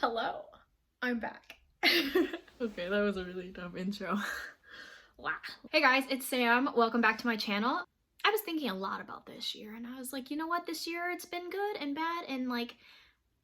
Hello, I'm back. Okay, that was a really dumb intro. Wow. Hey guys, it's Sam. Welcome back to my channel. I was thinking a lot about this year and I was like, you know what, this year it's been good and bad and like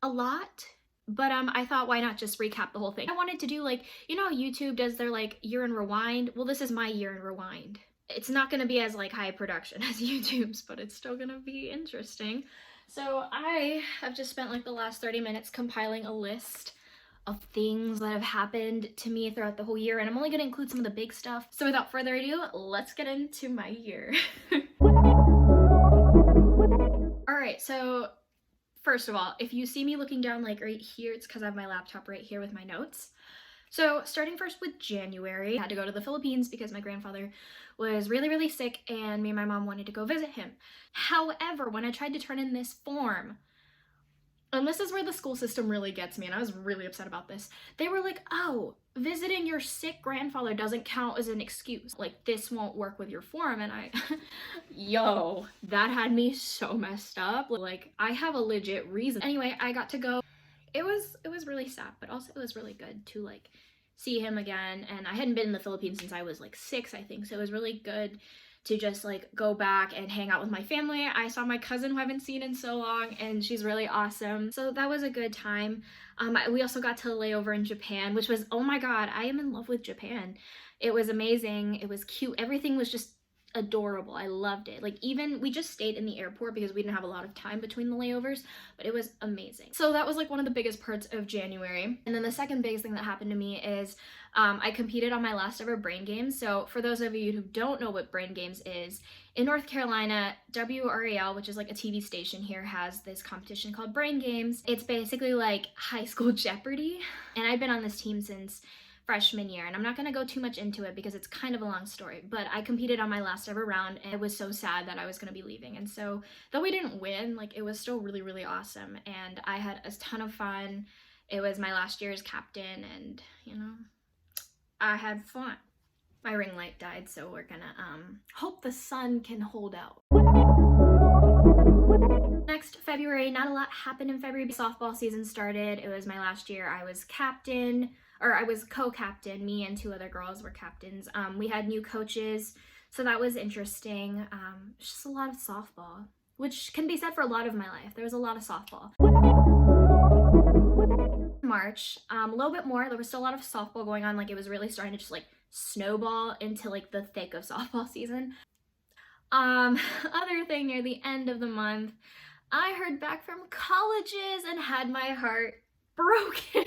a lot. But I thought, why not just recap the whole thing? I wanted to do like, you know how YouTube does their like year in rewind? Well, this is my year in rewind. It's not gonna be as like high production as YouTube's, but it's still gonna be interesting. So I have just spent like the last 30 minutes compiling a list of things that have happened to me throughout the whole year, and I'm only gonna include some of the big stuff. So without further ado, let's get into my year. All right, so first of all, if you see me looking down like right here, it's because I have my laptop right here with my notes. So starting first with January, I had to go to the Philippines because my grandfather was really sick and me and my mom wanted to go visit him. However, when I tried to turn in this form, and this is where the school system really gets me, and I was really upset about this, they were like, oh, visiting your sick grandfather doesn't count as an excuse. Like, this won't work with your form. And I, yo, that had me so messed up. Like, I have a legit reason. Anyway, I got to go. It was really sad, but also it was really good to like see him again. And I hadn't been in the Philippines since I was like 6, I think. So it was really good to just like go back and hang out with my family. I saw my cousin who I haven't seen in so long and she's really awesome. So that was a good time. We also got to lay over in Japan, which was, oh my God, I am in love with Japan. It was amazing. It was cute. Everything was just adorable. I loved it. Like, even we just stayed in the airport because we didn't have a lot of time between the layovers, but it was amazing. So that was like one of the biggest parts of January. And then the second biggest thing that happened to me is I competed on my last ever Brain Games. So for those of you who don't know what Brain Games is, in North Carolina, WRAL, which is like a TV station here, has this competition called Brain Games. It's basically like high school Jeopardy. And I've been on this team since freshman year, and I'm not going to go too much into it because it's kind of a long story, but I competed on my last ever round and it was so sad that I was going to be leaving. And so though we didn't win, like, it was still really awesome and I had a ton of fun. It was my last year as captain and, you know, I had fun. My ring light died, so we're gonna hope the sun can hold out. Next, February, not a lot happened in February. Softball season started. It was my last year. I was captain, or I was co-captain. Me and 2 other girls were captains. We had new coaches, so that was interesting. Just a lot of softball, which can be said for a lot of my life. There was a lot of softball. March, a little bit more. There was still a lot of softball going on. Like, it was really starting to just like snowball into like the thick of softball season. Other thing, near the end of the month, I heard back from colleges and had my heart broken.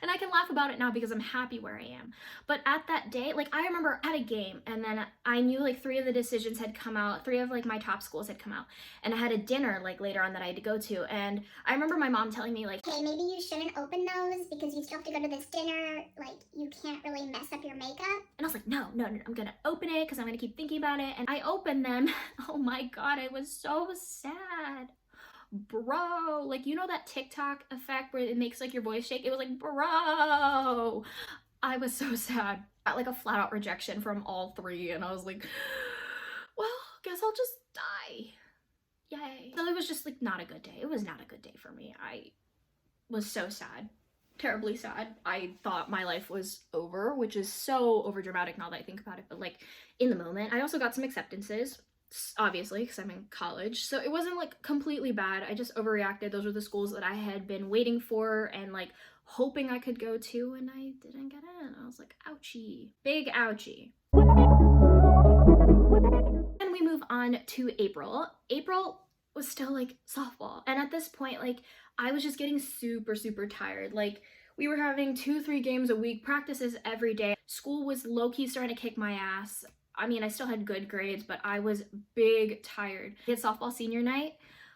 And I can laugh about it now because I'm happy where I am. But at that day, like, I remember I had a game and then I knew like 3 of the decisions had come out, 3 of like my top schools had come out. And I had a dinner like later on that I had to go to. And I remember my mom telling me like, hey, maybe you shouldn't open those because you still have to go to this dinner. Like, you can't really mess up your makeup. And I was like, no, I'm gonna open it because I'm gonna keep thinking about it. And I opened them. Oh my God, I was so sad. Bro, like, you know that TikTok effect where it makes like your voice shake? It was like, bro, I was so sad. I got like a flat out rejection from all 3 and I was like, well, guess I'll just die. Yay. So it was just like not a good day. It was not a good day for me. I was so sad, terribly sad. I thought my life was over, which is so overdramatic now that I think about it, but like in the moment. I also got some acceptances, obviously, because I'm in college, so it wasn't like completely bad. I just overreacted. Those were the schools that I had been waiting for and like hoping I could go to, and I didn't get in. I was like, ouchie, big ouchie. And we move on to April. April was still like softball, and at this point, like, I was just getting super tired. Like, we were having 2-3 games a week, practices every day. School was low-key starting to kick my ass. I mean, I still had good grades, but I was big tired. We had softball senior night,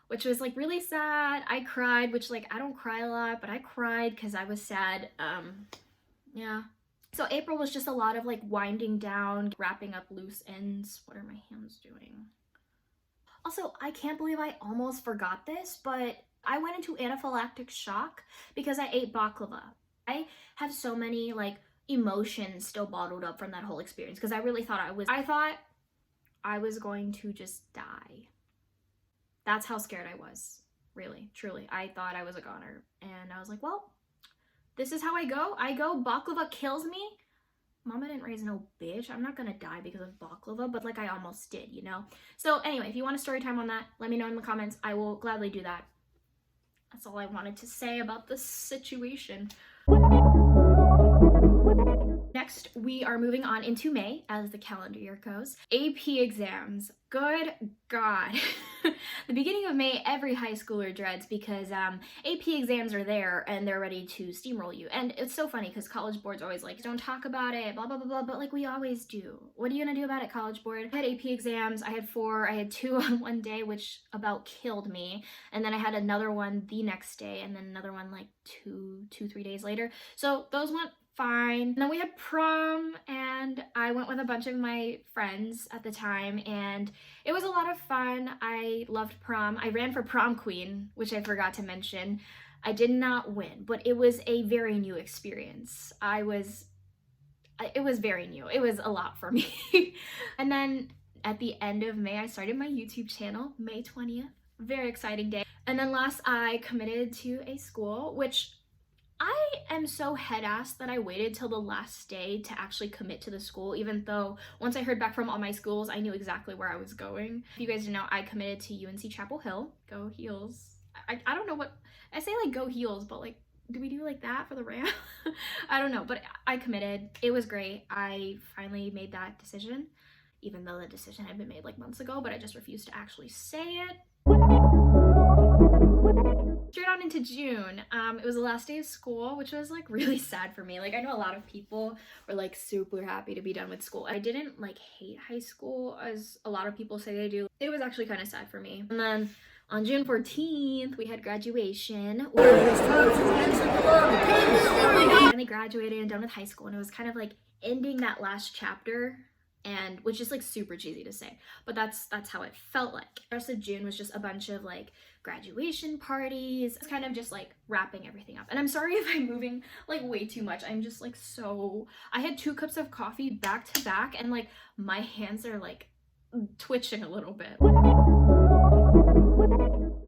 which was like really sad. I cried, which like I don't cry a lot, but I cried because I was sad. Yeah. So April was just a lot of like winding down, wrapping up loose ends. What are my hands doing? Also, I can't believe I almost forgot this, but I went into anaphylactic shock because I ate baklava. I have so many like emotions still bottled up from that whole experience because I really thought I was going to just die. That's how scared I was. Really, truly. I thought I was a goner, and I was like, well, this is how I go. Baklava kills me. Mama didn't raise no bitch. I'm not gonna die because of baklava, but like I almost did, you know? So anyway, if you want a story time on that, let me know in the comments. I will gladly do that. That's all I wanted to say about this situation. Next, we are moving on into May as the calendar year goes. AP exams. Good God. The beginning of May, every high schooler dreads because AP exams are there and they're ready to steamroll you. And it's so funny because college board's always like, don't talk about it, blah, blah, blah, blah, but like we always do. What are you gonna do about it, college board? I had AP exams, I had 4, I had 2 on one day, which about killed me. And then I had another one the next day and then another one like 3 days later. So those went fine. And then we had prom and I went with a bunch of my friends at the time and it was a lot of fun. I loved prom. I ran for prom queen, which I forgot to mention. I did not win, but it was a very new experience. It was very new. It was a lot for me. And then at the end of May, I started my YouTube channel, May 20th. Very exciting day. And then last, I committed to a school, which I am so head-ass that I waited till the last day to actually commit to the school, even though once I heard back from all my schools, I knew exactly where I was going. If you guys didn't know, I committed to UNC Chapel Hill. Go Heels. I don't know what, I say like go Heels, but like, do we do like that for the Ram? I don't know, but I committed. It was great. I finally made that decision, even though the decision had been made like months ago, but I just refused to actually say it. Straight on into June, it was the last day of school, which was like really sad for me. Like I know a lot of people were like super happy to be done with school. I didn't like hate high school as a lot of people say they do. It was actually kind of sad for me. And then on June 14th, we had graduation. I finally graduated and done with high school, and it was kind of like ending that last chapter, and which is like super cheesy to say, but that's how it felt like. The rest of June was just a bunch of like graduation parties. It's kind of just like wrapping everything up. And I'm sorry if I'm moving like way too much. I'm just like I had 2 cups of coffee back to back and like my hands are like twitching a little bit.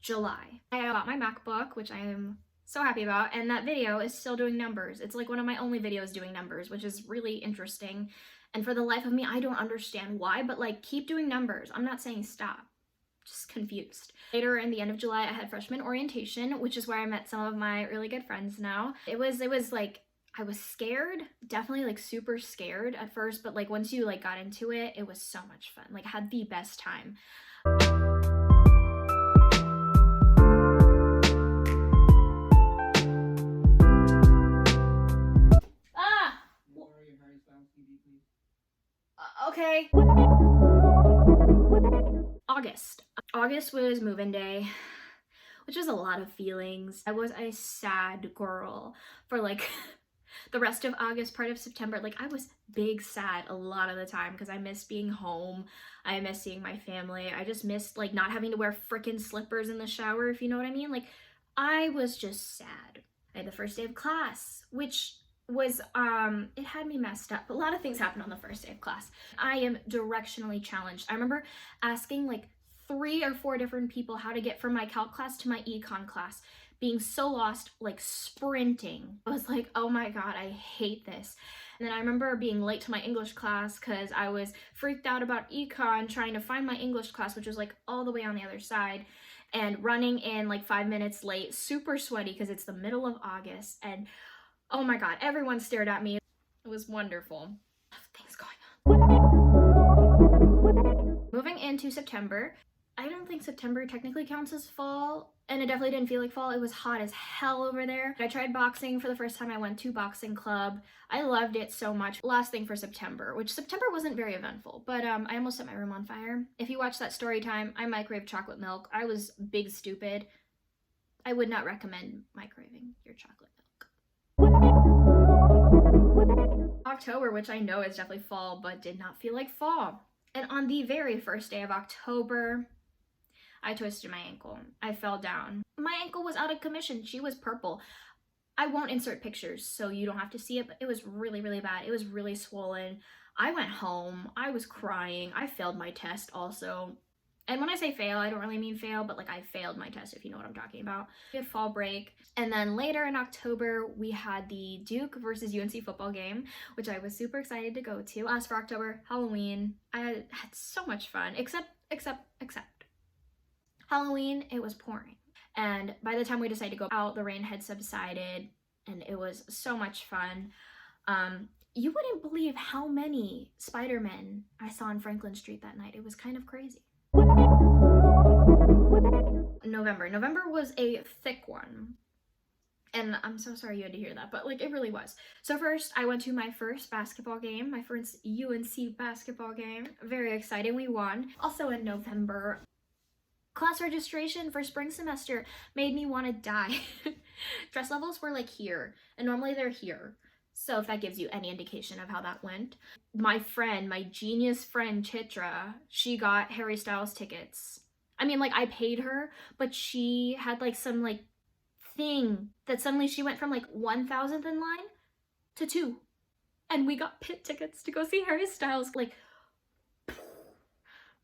July. I got my MacBook, which I am so happy about, and that video is still doing numbers. It's like one of my only videos doing numbers, which is really interesting. And for the life of me, I don't understand why, but like keep doing numbers. I'm not saying stop, just confused. Later in the end of July, I had freshman orientation, which is where I met some of my really good friends now. It was like, I was scared, definitely like super scared at first, but like once you like got into it, it was so much fun. Like I had the best time. Okay. August was move-in day, which was a lot of feelings. I was a sad girl for like the rest of August, part of September. Like I was big sad a lot of the time because I missed being home. I missed seeing my family. I just missed like not having to wear frickin' slippers in the shower, if you know what I mean. Like I was just sad. I had the first day of class, which was it had me messed up. A lot of things happened on the first day of class. I am directionally challenged. I remember asking like 3 or 4 different people how to get from my calc class to my econ class, being so lost, like sprinting. I was like, oh my god, I hate this. And then I remember being late to my English class because I was freaked out about econ, trying to find my English class, which was like all the way on the other side, and running in like 5 minutes late, super sweaty because it's the middle of August, and oh my god, everyone stared at me. It was wonderful. Things going on. Moving into September, I don't think September technically counts as fall, and it definitely didn't feel like fall. It was hot as hell over there. I tried boxing for the first time. I went to boxing club. I loved it so much. Last thing for September, which September wasn't very eventful, but I almost set my room on fire. If you watch that story time, I microwaved chocolate milk. I was big stupid. I would not recommend microwaving your chocolate milk. October, which I know is definitely fall, but did not feel like fall. And on the very first day of October, I twisted my ankle. I fell down. My ankle was out of commission. She was purple. I won't insert pictures so you don't have to see it, but it was really, really bad. It was really swollen. I went home. I was crying. I failed my test also. And when I say fail, I don't really mean fail, but like I failed my test, if you know what I'm talking about. We had fall break. And then later in October, we had the Duke versus UNC football game, which I was super excited to go to. As for October, Halloween, I had so much fun, except Halloween, it was pouring. And by the time we decided to go out, the rain had subsided and it was so much fun. You wouldn't believe how many Spider-Men I saw on Franklin Street that night. It was kind of crazy. November was a thick one. And I'm so sorry you had to hear that, but like it really was. So first, I went to my first basketball game, my first UNC basketball game. Very exciting, we won. Also in November, class registration for spring semester made me want to die. Stress levels were like here, and normally they're here. So if that gives you any indication of how that went. My friend, my genius friend Chitra, she got Harry Styles tickets. I mean, like I paid her, but she had like some like thing that suddenly she went from like 1,000th in line to 2. And we got pit tickets to go see Harry Styles. Like,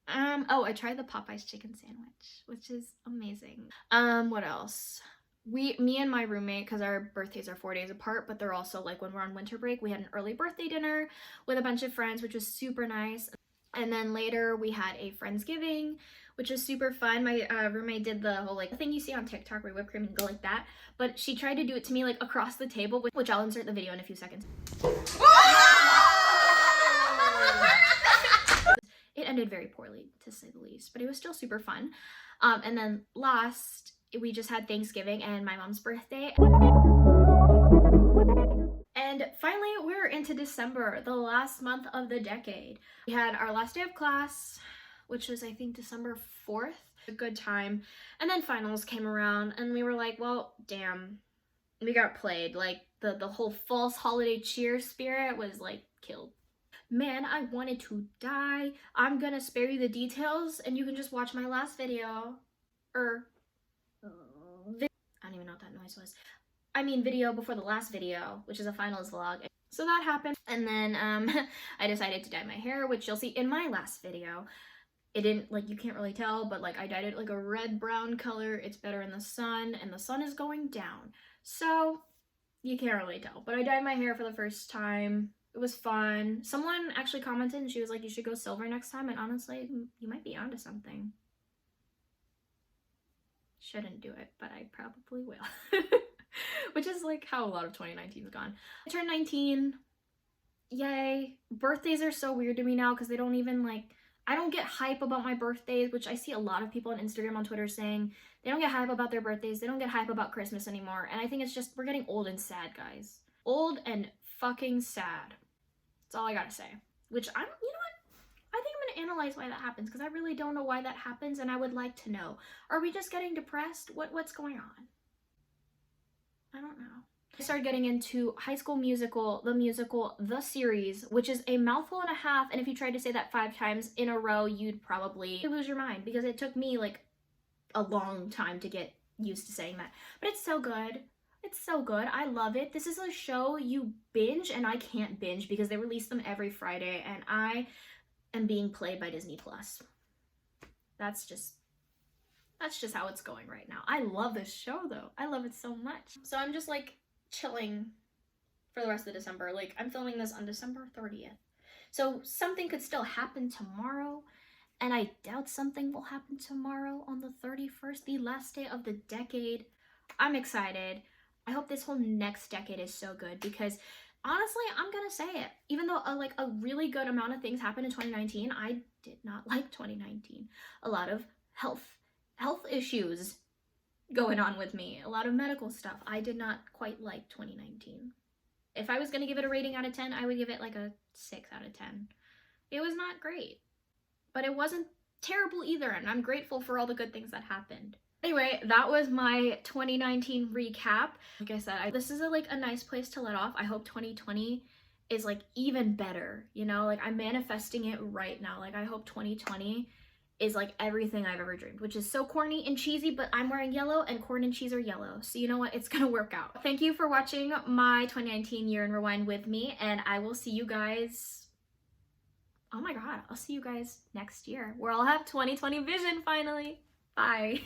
oh, I tried the Popeyes chicken sandwich, which is amazing. What else? Me and my roommate, because our birthdays are 4 days apart, but they're also like when we're on winter break, we had an early birthday dinner with a bunch of friends, which was super nice. And then later we had a Friendsgiving, which was super fun. My roommate did the whole like thing you see on TikTok where whipped cream and go like that, but she tried to do it to me like across the table, which I'll insert the video in a few seconds. It ended very poorly, to say the least, but it was still super fun. And then last, we just had Thanksgiving and my mom's birthday. And finally, we're into December, the last month of the decade. We had our last day of class, which was, I think, December 4th. A good time. And then finals came around and we were like, well, damn, we got played. Like, the whole false holiday cheer spirit was, like, killed. Man, I wanted to die. I'm gonna spare you the details and you can just watch my last video. I don't even know what that noise was. I mean video before the last video, which is a finals vlog. So that happened. And then I decided to dye my hair, which you'll see in my last video. It didn't, like, you can't really tell, but like I dyed it like a red-brown color. It's better in the sun and the sun is going down. So you can't really tell, but I dyed my hair for the first time. It was fun. Someone actually commented and she was like, you should go silver next time. And honestly, you might be onto something. Shouldn't do it, but I probably will. Which is like how a lot of 2019's gone. I turned 19. Yay. Birthdays are so weird to me now because they don't even like, I don't get hype about my birthdays, which I see a lot of people on Instagram, on Twitter saying they don't get hype about their birthdays. They don't get hype about Christmas anymore. And I think it's just, we're getting old and sad, guys. Old and fucking sad. That's all I gotta say. Which I'm, you know what? I think I'm gonna analyze why that happens because I really don't know why that happens and I would like to know. Are we just getting depressed? What's going on? I don't know. I started getting into High School Musical, the series, which is a mouthful and a half, and if you tried to say that 5 times in a row, you'd probably lose your mind, because it took me like a long time to get used to saying that. But it's so good. It's so good. I love it. This is a show you binge, and I can't binge because they release them every Friday, and I am being played by Disney+. That's just how it's going right now. I love this show, though. I love it so much. So I'm just like chilling for the rest of December. Like, I'm filming this on December 30th. So something could still happen tomorrow, and I doubt something will happen tomorrow on the 31st, the last day of the decade. I'm excited. I hope this whole next decade is so good because honestly, I'm gonna say it. Even though a really good amount of things happened in 2019, I did not like 2019. A lot of health issues going on with me, a lot of medical stuff. I did not quite like 2019. If I was gonna give it a rating out of 10, I would give it like a 6 out of 10. It was not great, but it wasn't terrible either, and I'm grateful for all the good things that happened. Anyway, that was my 2019 recap. Like I said, this is a nice place to let off. I hope 2020 is like even better, you know? Like, I'm manifesting it right now. Like, I hope 2020 is like everything I've ever dreamed, which is so corny and cheesy, but I'm wearing yellow and corn and cheese are yellow. So you know what? It's gonna work out. Thank you for watching my 2019 year in rewind with me, and I will see you guys oh my god, I'll see you guys next year where I'll have 20/20 vision finally. Bye.